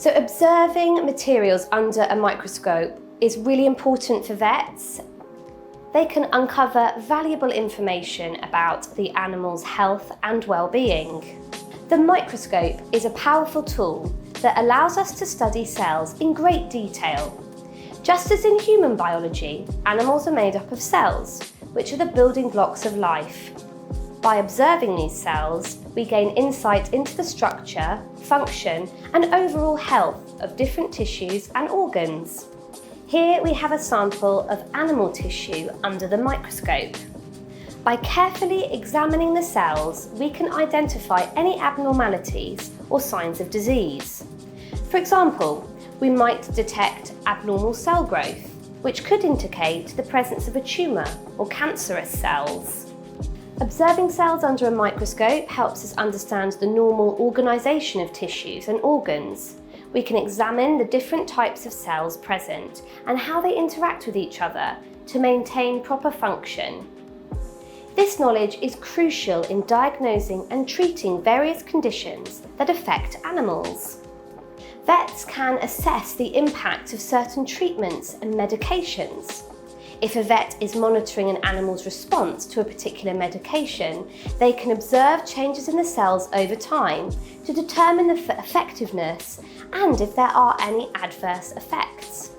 So observing materials under a microscope is really important for vets. They can uncover valuable information about the animal's health and well-being. The microscope is a powerful tool that allows us to study cells in great detail. Just as in human biology, animals are made up of cells, which are the building blocks of life. By observing these cells, we gain insight into the structure, function, and overall health of different tissues and organs. Here we have a sample of animal tissue under the microscope. By carefully examining the cells, we can identify any abnormalities or signs of disease. For example, we might detect abnormal cell growth, which could indicate the presence of a tumour or cancerous cells. Observing cells under a microscope helps us understand the normal organisation of tissues and organs. We can examine the different types of cells present and how they interact with each other to maintain proper function. This knowledge is crucial in diagnosing and treating various conditions that affect animals. Vets can assess the impact of certain treatments and medications. If a vet is monitoring an animal's response to a particular medication, they can observe changes in the cells over time to determine the effectiveness and if there are any adverse effects.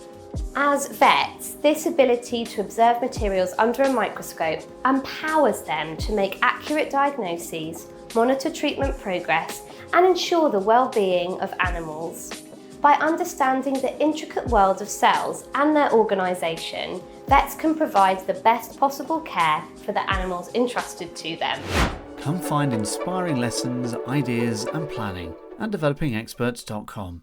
As vets, this ability to observe materials under a microscope empowers them to make accurate diagnoses, monitor treatment progress, and ensure the well-being of animals. By understanding the intricate world of cells and their organisation, vets can provide the best possible care for the animals entrusted to them. Come find inspiring lessons, ideas and planning at developingexperts.com.